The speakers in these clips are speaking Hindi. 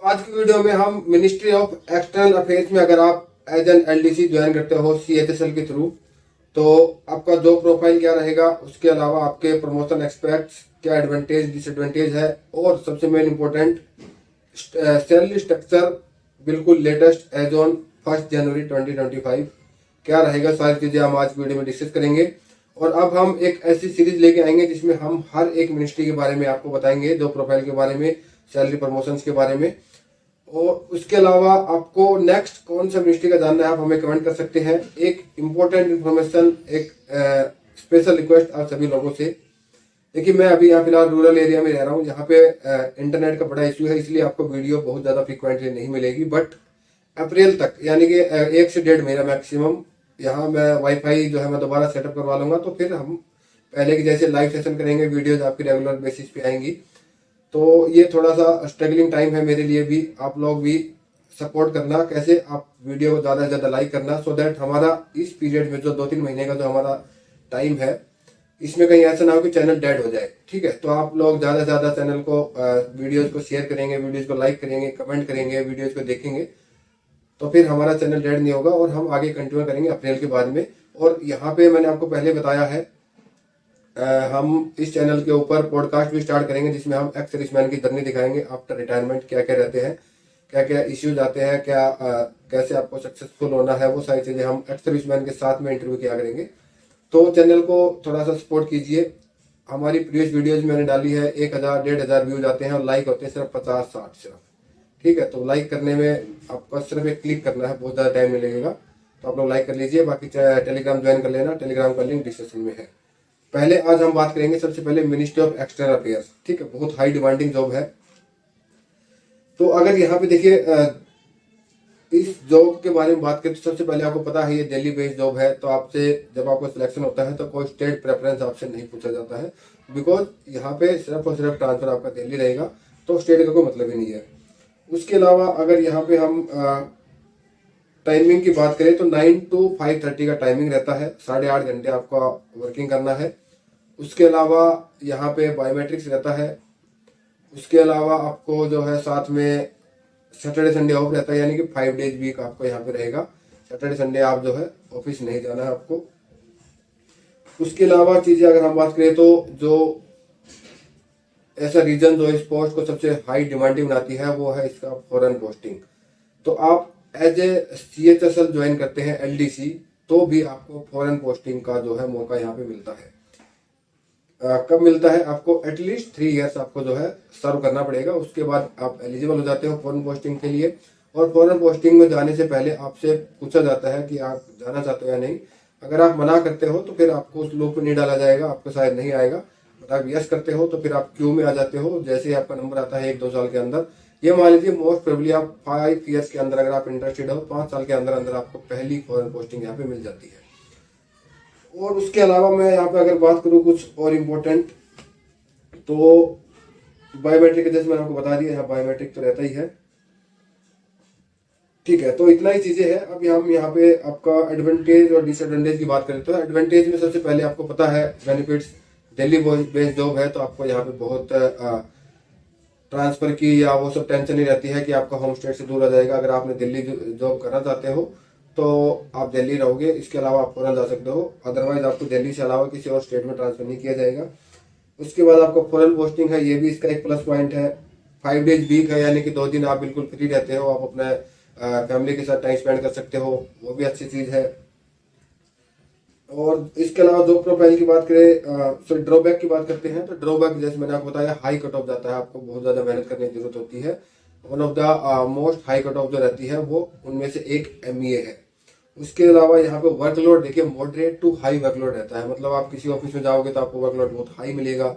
आज की वीडियो में हम मिनिस्ट्री ऑफ एक्सटर्नल अफेयर्स में अगर आप एज एन एलडीसी ज्वाइन करते हो सीएचएसएल के थ्रू, तो आपका जॉब प्रोफाइल क्या रहेगा, उसके अलावा आपके प्रमोशन एक्सपेक्ट्स क्या एडवांटेज डिसएडवांटेज है, और सबसे मेन इंपॉर्टेंट सैलरी स्ट्रक्चर बिल्कुल लेटेस्ट एज ऑन 1 जनवरी 2025 क्या रहेगा, सारी चीजें हम आज वीडियो में डिस्कस करेंगे। और अब हम एक ऐसी सीरीज लेके आएंगे जिसमें हम हर एक मिनिस्ट्री के बारे में आपको बताएंगे, जॉब प्रोफाइल के बारे में, सैलरी प्रमोशंस के बारे में। और उसके अलावा आपको नेक्स्ट कौन सा मिनिस्ट्री का जानना है आप हमें कमेंट कर सकते हैं। एक इम्पोर्टेंट इन्फॉर्मेशन, एक स्पेशल रिक्वेस्ट आप सभी लोगों से। देखिए, मैं अभी यहाँ फिलहाल रूरल एरिया में रह रहा हूँ, यहाँ पे इंटरनेट का बड़ा इश्यू है, इसलिए आपको वीडियो बहुत ज़्यादा फ्रिक्वेंटली नहीं मिलेगी। बट अप्रैल तक यानी कि 1 से 1.5 महीना मैक्सिमम यहाँ मैं वाईफाई जो है मैं दोबारा सेटअप करवा लूँगा, तो फिर हम पहले की जैसे लाइव सेशन करेंगे, वीडियोज आपकी रेगुलर बेसिस पे आएंगी। तो ये थोड़ा सा स्ट्रगलिंग टाइम है मेरे लिए भी, आप लोग भी सपोर्ट करना, कैसे आप वीडियो को ज़्यादा से ज़्यादा लाइक करना, सो दैट हमारा इस पीरियड में जो 2-3 महीने का जो हमारा टाइम है, इसमें कहीं ऐसा ना हो कि चैनल डेड हो जाए। ठीक है, तो आप लोग ज़्यादा से ज़्यादा चैनल को वीडियोज़ को शेयर करेंगे, वीडियोज़ को लाइक करेंगे, कमेंट करेंगे, वीडियोज़ को देखेंगे, तो फिर हमारा चैनल डेड नहीं होगा और हम आगे कंटिन्यू करेंगे अप्रैल के बाद में। और यहाँ पे मैंने आपको पहले बताया है, हम इस चैनल के ऊपर पॉडकास्ट भी स्टार्ट करेंगे जिसमें हम एक्स सर्विसमैन की जर्नी दिखाएंगे आफ्टर रिटायरमेंट, क्या क्या रहते हैं, क्या क्या इश्यूज आते हैं, कैसे आपको सक्सेसफुल होना है, वो सारी चीज़ें हम एक्स सर्विसमैन के साथ में इंटरव्यू किया करेंगे। तो चैनल को थोड़ा सा सपोर्ट कीजिए। हमारी प्रीवियस वीडियोज मैंने डाली है, 1000-1500 व्यूज आते हैं और लाइक होते हैं सिर्फ 50-60 सिर्फ। ठीक है, तो लाइक करने में आपको सिर्फ एक क्लिक करना है, बहुत ज़्यादा टाइम नहीं लगेगा, तो आप लोग लाइक कर लीजिए। बाकी टेलीग्राम ज्वाइन कर लेना, टेलीग्राम का लिंक डिस्क्रिप्शन में है। पहले आज हम बात करेंगे सबसे पहले मिनिस्ट्री ऑफ एक्सटर्नल अफेयर्स। ठीक है, बहुत हाई डिमांडिंग जॉब है। तो अगर यहाँ पे देखिए इस जॉब के बारे में बात करें तो सबसे पहले आपको पता है ये दिल्ली बेस्ड जॉब है। तो आपसे जब आपको सिलेक्शन होता है तो कोई स्टेट प्रेफरेंस आपसे नहीं पूछा जाता है, बिकॉज यहाँ पे सिर्फ और सिर्फ ट्रांसफर आपका दिल्ली रहेगा, तो स्टेट का कोई मतलब ही नहीं है। उसके अलावा अगर यहाँ पे हम टाइमिंग की बात करें तो 9 to 5:30 का टाइमिंग रहता है, 8.5 घंटे आपका वर्किंग करना है। उसके अलावा यहाँ पे बायोमेट्रिक्स रहता है। उसके अलावा आपको जो है साथ में सैटरडे संडे ऑफ रहता है, यानी कि 5 days वीक आपको यहाँ पे रहेगा। सैटरडे संडे आप जो है ऑफिस नहीं जाना है आपको। उसके अलावा चीज़ें अगर हम बात करें तो जो ऐसा रीजन जो इस पोस्ट को सबसे हाई डिमांडिंग बनाती है वो है इसका फॉरेन पोस्टिंग। तो आप एज ए सीएचएसएल ज्वाइन करते हैं एलडीसी, तो भी आपको फॉरेन पोस्टिंग का जो है मौका यहाँ पे मिलता है। कब मिलता है आपको? एटलीस्ट 3 years आपको जो है सर्व करना पड़ेगा, उसके बाद आप एलिजिबल हो जाते हो फॉरेन पोस्टिंग के लिए। और फॉरेन पोस्टिंग में जाने से पहले आपसे पूछा जाता है कि आप जाना चाहते हो या नहीं। अगर आप मना करते हो तो फिर आपको उस लूप में नहीं डाला जाएगा, आपको शायद नहीं आएगा। आप यस करते हो तो फिर आप क्यू में आ जाते हो। जैसे ही आपका नंबर आता है 1-2 साल के अंदर, ये मान लीजिए मोस्ट प्रोबेबली आप 5 years के अंदर अगर आप इंटरेस्टेड हो, 5 साल के अंदर अंदर आपको पहली फॉरेन पोस्टिंग यहाँ पे मिल जाती है। और उसके अलावा मैं यहाँ पे अगर बात करूँ कुछ और इम्पोर्टेंट, तो बायोमेट्रिक जैसे मैंने आपको बता दिया, यहाँ बायोमेट्रिक तो रहता ही है। ठीक है, तो इतना ही चीजें हैं। अब हम यहाँ पे आपका एडवांटेज और डिसएडवांटेज की बात करें तो एडवांटेज में सबसे पहले आपको पता है बेनिफिट्स, दिल्ली बेस्ड जॉब है तो आपको यहाँ पे बहुत ट्रांसफर की या वो सब टेंशन नहीं रहती है कि आपका होम स्टेट से दूर आ जाएगा। अगर आपने दिल्ली जॉब करना चाहते हो तो आप दिल्ली रहोगे, इसके अलावा आप फॉरन जा सकते हो। अदरवाइज आपको दिल्ली से अलावा किसी और स्टेट में ट्रांसफर नहीं किया जाएगा। उसके बाद आपको फॉरेन पोस्टिंग है, ये भी इसका एक प्लस पॉइंट है। 5 days वीक है, यानी कि 2 दिन आप बिल्कुल फ्री रहते हो, आप अपने फैमिली के साथ टाइम स्पेंड कर सकते हो, वो भी अच्छी चीज़ है। और इसके अलावा जॉब प्रोफाइल की बात करें, ड्रॉबैक की बात करते हैं तो ड्रॉबैक जैसे मैंने आपको बताया, हाई कट ऑफ जाता है, आपको बहुत ज़्यादा मेहनत करने की जरूरत होती है। One of the most high cut off जो रहती है वो उनमें से एक एमईए है। उसके अलावा यहाँ पे वर्कलोड देखिए, मॉडरेट टू हाई वर्कलोड रहता है। मतलब आप किसी ऑफिस में जाओगे तो आपको वर्कलोड बहुत हाई मिलेगा,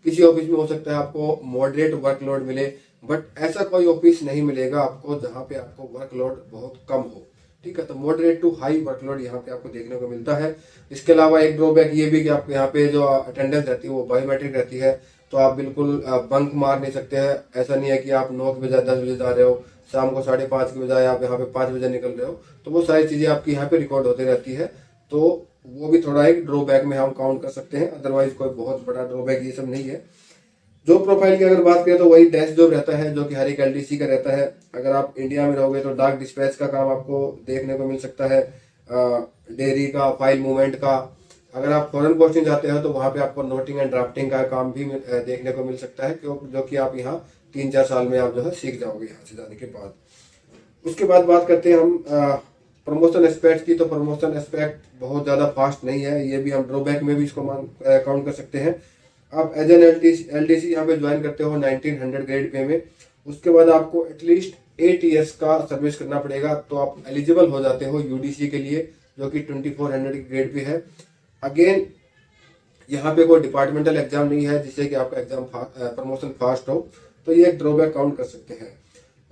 किसी ऑफिस में हो सकता है आपको मॉडरेट वर्कलोड मिले, बट ऐसा कोई ऑफिस नहीं मिलेगा आपको जहाँ पे आपको वर्कलोड बहुत कम हो। ठीक है, तो मॉडरेट टू हाई वर्कलोड यहाँ पे आपको देखने को मिलता है। इसके अलावा एक ड्रॉबैक ये भी कि आपको यहाँ पे जो अटेंडेंस रहती है वो बायोमेट्रिक रहती है, तो आप बिल्कुल बंक मार नहीं सकते हैं। ऐसा नहीं है कि आप 9 के बजाय 10 बजे जा रहे हो, शाम को 5:30 के बजाय आप यहाँ पे 5 बजे निकल रहे हो, तो वो सारी चीज़ें आपकी यहाँ पे रिकॉर्ड होती रहती है। तो वो भी थोड़ा एक ड्रॉबैक में हम काउंट कर सकते हैं, अदरवाइज कोई बहुत बड़ा ड्रॉबैक ये सब नहीं है। जॉब प्रोफाइल की अगर बात करें तो वही डेस्क जॉब रहता है जो कि हर एक एलडीसी का रहता है। अगर आप इंडिया में रहोगे तो डाक डिस्पैच का काम आपको देखने को मिल सकता है, डेयरी का, फाइल मूवमेंट का। अगर आप फॉरेन पोस्टिंग जाते हो तो वहाँ पे आपको नोटिंग एंड ड्राफ्टिंग का काम भी देखने को मिल सकता है, जो कि आप यहाँ 3-4 साल में आप जो है सीख जाओगे यहाँ से जाने के बाद। उसके बाद बात करते हैं हम प्रमोशन एस्पेक्ट की। तो प्रमोशन एस्पेक्ट बहुत ज़्यादा फास्ट नहीं है, ये भी हम ड्रॉबैक में भी इसको काउंट कर सकते हैं। आप एज एन एलडीसी यहाँ पे ज्वाइन करते हो 1900 ग्रेड पे में, उसके बाद आपको एटलीस्ट 8 ईयर्स का सर्विस करना पड़ेगा, तो आप एलिजिबल हो जाते हो यूडीसी के लिए, जो कि 2400 की ग्रेड पे है। अगेन यहाँ पे कोई डिपार्टमेंटल एग्जाम नहीं है जिससे कि आपका एग्जाम प्रमोशन फास्ट हो, तो ये एक ड्रॉबैक काउंट कर सकते हैं।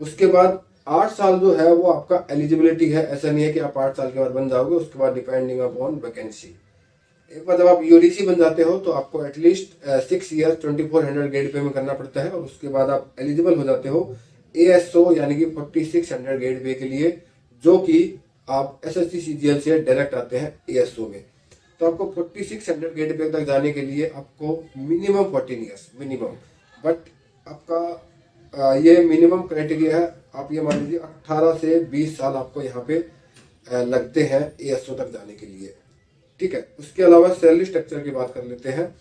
उसके बाद 8 साल जो है वो आपका एलिजिबिलिटी है, ऐसा नहीं है कि आप 8 साल के बाद बन जाओगे, उसके बाद डिपेंडिंग अपॉन वैकेंसी। एक बार जब आप यूडीसी बन जाते हो तो आपको एटलीस्ट 6 ईयर 2400 ग्रेड पे में करना पड़ता है, और उसके बाद आप एलिजिबल हो जाते हो एएसओ यानी कि 4600 ग्रेड पे के लिए, जो कि आप एसएससी सीजीएल से डायरेक्ट आते हैं एएसओ में। तो आपको 4600 ग्रेड पे तक जाने के लिए आपको मिनिमम 14 ईयर्स मिनिमम, बट आपका ये मिनिमम क्राइटेरिया है। आप ये मान लीजिए 18 से 20 साल आपको यहाँ पे लगते हैं एएसओ तक जाने के लिए, ठीक है। उसके अलावा सैलरी स्ट्रक्चर की बात कर लेते हैं।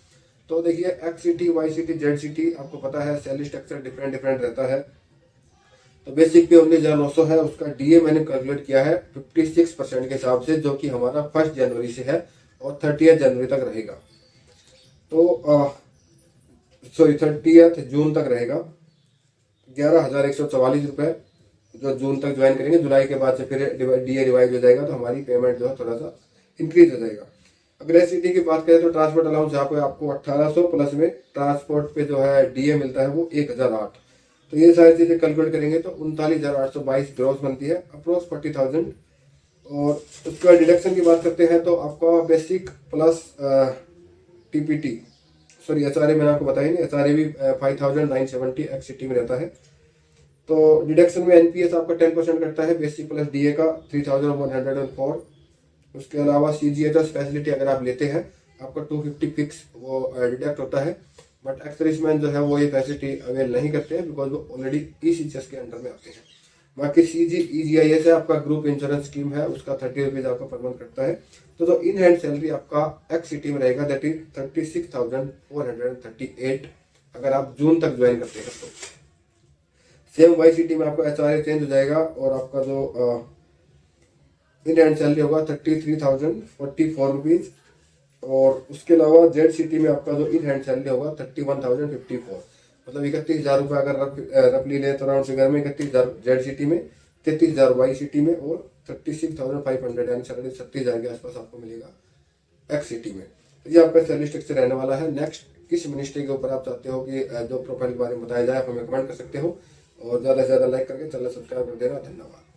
तो देखिए X city, Y city, Z city, आपको पता है सैलरी स्ट्रक्चर डिफरेंट रहता है। तो बेसिक पे 19,900 है, उसका डीए मैंने कैलकुलेट किया है 56% के हिसाब से, जो कि हमारा 1 जनवरी से है और 30 जनवरी तक रहेगा। तो सॉरी 30 जून तक रहेगा। 11,144 रुपये जो जून तक ज्वाइन करेंगे, जुलाई के बाद से फिर डीए रिवाइज हो जाएगा, तो हमारी पेमेंट जो है थोड़ा सा इंक्रीज हो जाएगा। अगर एससीटी की बात करें तो ट्रांसपोर्ट अलाउंस यहाँ पे आपको 1800 प्लस में ट्रांसपोर्ट पे जो है डीए मिलता है वो 1008। तो ये सारी चीजें कैलकुलेट करेंगे तो 39,822 ग्रॉस बनती है, अप्रोक्स 40,000। और उसके बाद डिडक्शन की बात करते हैं तो आपका basic plus TPT, sorry HRA मैंने आपको बताया नहीं, एचआरए भी 5,970 एक्ससिटी में रहता है। तो डिडक्शन में एनपीएस आपका 10% कटता है, बेसिक प्लस डीए का 3,104। उसके अलावा सीजीएचएस फैसिलिटी अगर आप लेते हैं आपका 250 फिक्स वो डिडक्ट होता है, बट एक्सरिसमैन जो है वो ये फैसिलिटी अवेल नहीं करते हैं बिकॉज वो ऑलरेडी ईसीएचएस के अंडर में आते हैं। बाकी ईजीआईएस है आपका ग्रुप इंश्योरेंस स्कीम है, उसका 30 रुपीज आपका पर मंथ कटता है। तो जो इन हैंड सैलरी आपका एक्स सिटी में रहेगा दैट इज 36,438 अगर आप जून तक ज्वाइन करते हैं। तो सेम वाई सिटी में आपका एचआरए चेंज हो जाएगा और आपका जो इन हैंड सैलरी होगा 33,044 रुपीज। और उसके अलावा जेड सिटी में आपका जो इन हैंड सैलरी होगा 31,054, मतलब 31,000 रुपये अगर रफली ले तो राउंड फिगर में 31,000 जेड सिटी में, 33,000 वाई सिटी में और 36,500 यानी 37,000 के आसपास आपको मिलेगा एक्स सिटी में। तो ये आपका सैलरी स्ट्रक्चर रहने वाला है। नेक्स्ट किस मिनिस्ट्री के ऊपर आप चाहते हो कि जो प्रोफाइल के बारे में बताया जाए, आप हमें कमेंट कर सकते हो, और ज़्यादा से ज़्यादा लाइक करके चैनल सब्सक्राइब कर देना। धन्यवाद।